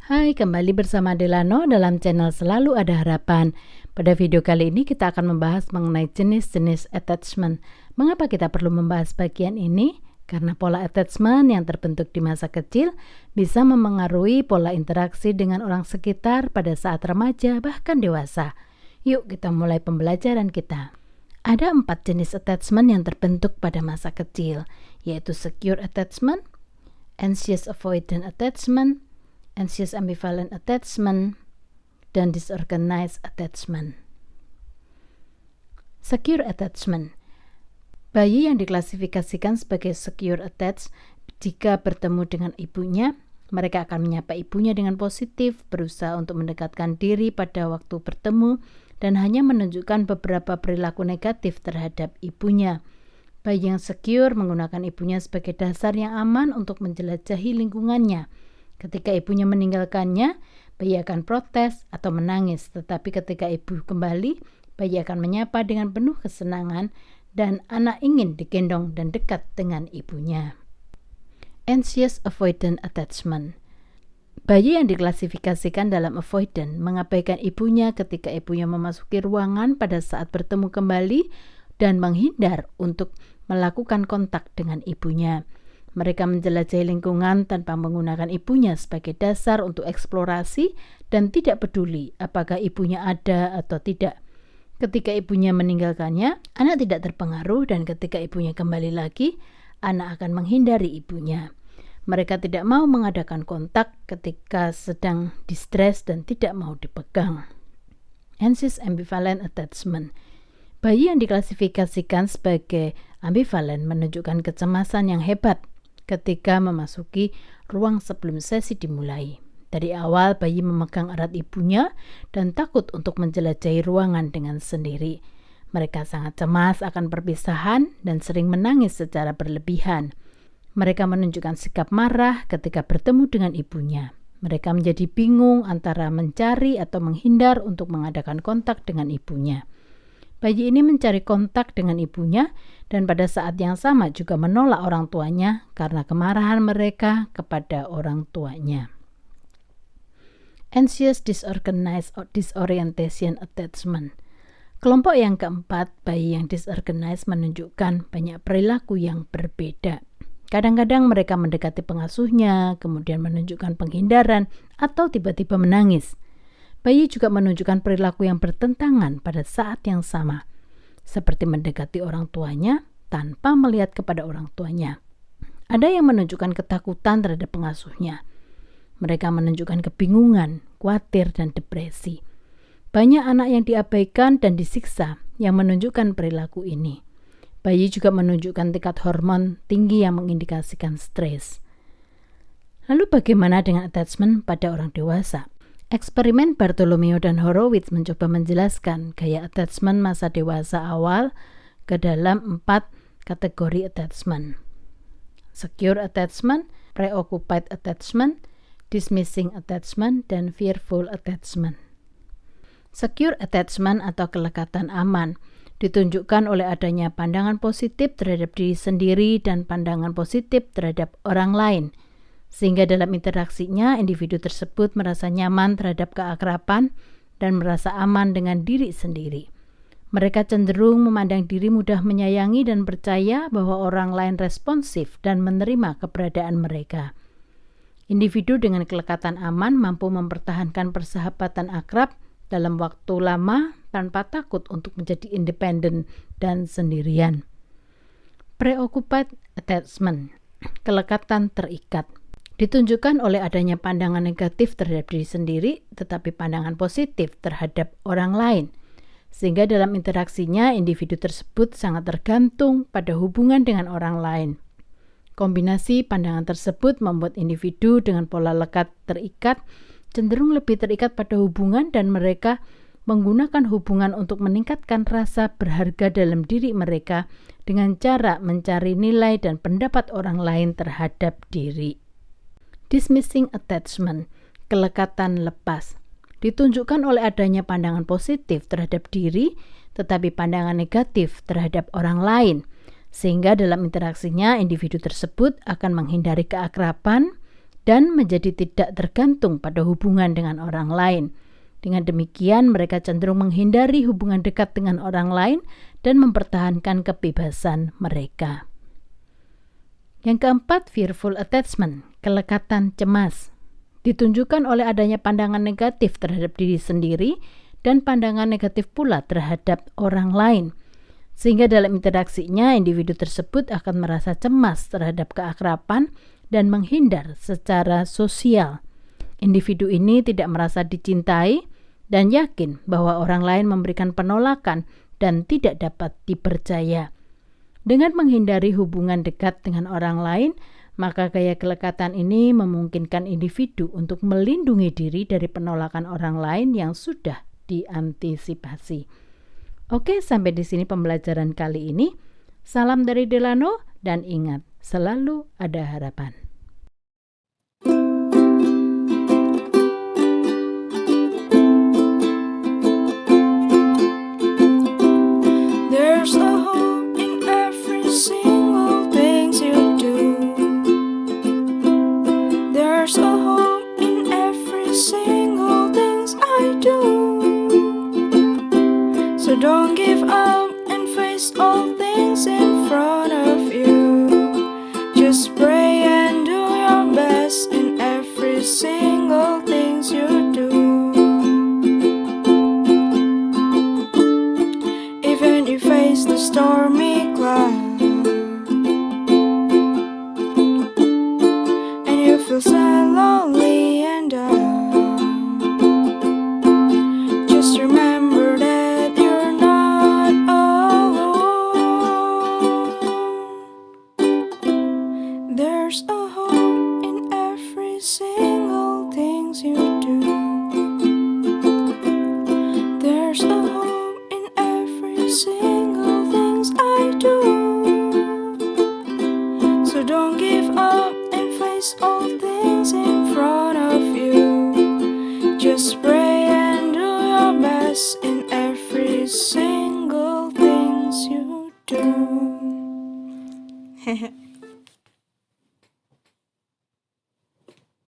Hai, kembali bersama Delano dalam channel Selalu Ada Harapan. Pada video kali ini kita akan membahas mengenai jenis-jenis attachment. Mengapa kita perlu membahas bagian ini? Karena pola attachment yang terbentuk di masa kecil bisa memengaruhi pola interaksi dengan orang sekitar pada saat remaja bahkan dewasa. Yuk kita mulai pembelajaran kita. Ada 4 jenis attachment yang terbentuk pada masa kecil, yaitu secure attachment, anxious avoidant attachment, anxious ambivalent attachment, dan disorganized attachment. Secure attachment. Bayi yang diklasifikasikan sebagai secure attached jika bertemu dengan ibunya, mereka akan menyapa ibunya dengan positif, berusaha untuk mendekatkan diri pada waktu bertemu, dan hanya menunjukkan beberapa perilaku negatif terhadap ibunya. Bayi yang secure menggunakan ibunya sebagai dasar yang aman untuk menjelajahi lingkungannya. Ketika ibunya meninggalkannya, bayi akan protes atau menangis, tetapi ketika ibu kembali, bayi akan menyapa dengan penuh kesenangan dan anak ingin digendong dan dekat dengan ibunya. Anxious avoidant attachment. Bayi yang diklasifikasikan dalam avoidant mengabaikan ibunya ketika ibunya memasuki ruangan pada saat bertemu kembali dan menghindar untuk melakukan kontak dengan ibunya. Mereka menjelajahi lingkungan tanpa menggunakan ibunya sebagai dasar untuk eksplorasi dan tidak peduli apakah ibunya ada atau tidak. Ketika ibunya meninggalkannya, anak tidak terpengaruh, dan ketika ibunya kembali lagi, anak akan menghindari ibunya. Mereka tidak mau mengadakan kontak ketika sedang distres dan tidak mau dipegang. Anxious ambivalent attachment. Bayi yang diklasifikasikan sebagai ambivalent menunjukkan kecemasan yang hebat ketika memasuki ruang sebelum sesi dimulai. Dari awal, bayi memegang erat ibunya dan takut untuk menjelajahi ruangan dengan sendiri. Mereka sangat cemas akan perpisahan dan sering menangis secara berlebihan. Mereka menunjukkan sikap marah ketika bertemu dengan ibunya. Mereka menjadi bingung antara mencari atau menghindar untuk mengadakan kontak dengan ibunya. Bayi ini mencari kontak dengan ibunya dan pada saat yang sama juga menolak orang tuanya karena kemarahan mereka kepada orang tuanya. Anxious disorganized or disorientation attachment. Kelompok yang keempat, bayi yang disorganized menunjukkan banyak perilaku yang berbeda. Kadang-kadang mereka mendekati pengasuhnya, kemudian menunjukkan penghindaran atau tiba-tiba menangis. Bayi juga menunjukkan perilaku yang bertentangan pada saat yang sama, seperti mendekati orang tuanya tanpa melihat kepada orang tuanya. Ada yang menunjukkan ketakutan terhadap pengasuhnya. Mereka menunjukkan kebingungan, khawatir, dan depresi. Banyak anak yang diabaikan dan disiksa yang menunjukkan perilaku ini. Bayi juga menunjukkan tingkat hormon tinggi yang mengindikasikan stres. Lalu bagaimana dengan attachment pada orang dewasa? Eksperimen Bartholomew dan Horowitz mencoba menjelaskan gaya attachment masa dewasa awal ke dalam 4 kategori attachment. Secure attachment, preoccupied attachment, dismissing attachment, dan fearful attachment. Secure attachment atau kelekatan aman ditunjukkan oleh adanya pandangan positif terhadap diri sendiri dan pandangan positif terhadap orang lain, sehingga dalam interaksinya individu tersebut merasa nyaman terhadap keakraban dan merasa aman dengan diri sendiri. Mereka cenderung memandang diri mudah menyayangi dan percaya bahwa orang lain responsif dan menerima keberadaan mereka. Individu dengan kelekatan aman mampu mempertahankan persahabatan akrab dalam waktu lama tanpa takut untuk menjadi independen dan sendirian. Preoccupied attachment, kelekatan terikat, ditunjukkan oleh adanya pandangan negatif terhadap diri sendiri, tetapi pandangan positif terhadap orang lain. Sehingga dalam interaksinya, individu tersebut sangat tergantung pada hubungan dengan orang lain. Kombinasi pandangan tersebut membuat individu dengan pola lekat terikat cenderung lebih terikat pada hubungan, dan mereka menggunakan hubungan untuk meningkatkan rasa berharga dalam diri mereka dengan cara mencari nilai dan pendapat orang lain terhadap diri. Dismissing attachment, kelekatan lepas, ditunjukkan oleh adanya pandangan positif terhadap diri, tetapi pandangan negatif terhadap orang lain, sehingga dalam interaksinya individu tersebut akan menghindari keakraban dan menjadi tidak tergantung pada hubungan dengan orang lain. Dengan demikian, mereka cenderung menghindari hubungan dekat dengan orang lain dan mempertahankan kebebasan mereka. Yang keempat, fearful attachment, kelekatan cemas. Ditunjukkan oleh adanya pandangan negatif terhadap diri sendiri dan pandangan negatif pula terhadap orang lain. Sehingga dalam interaksinya, individu tersebut akan merasa cemas terhadap keakraban dan menghindar secara sosial. Individu ini tidak merasa dicintai dan yakin bahwa orang lain memberikan penolakan dan tidak dapat dipercaya. Dengan menghindari hubungan dekat dengan orang lain, maka gaya kelekatan ini memungkinkan individu untuk melindungi diri dari penolakan orang lain yang sudah diantisipasi. Oke, sampai di sini pembelajaran kali ini. Salam dari Delano dan ingat, selalu ada harapan. There's a hope in every single thing you do. There's a hope in every single thing I do. So don't give up and face all things in front of you. Just pray and do your best in every single thing you do. Even if you face the stormy cloud and you feel sad, lonely and down, just remember that you're not alone. There's a hope in every single thing you do. There's a hope in every single thing I do. So don't give up and face all things in front of you. Just pray and do your best in every single thing you do.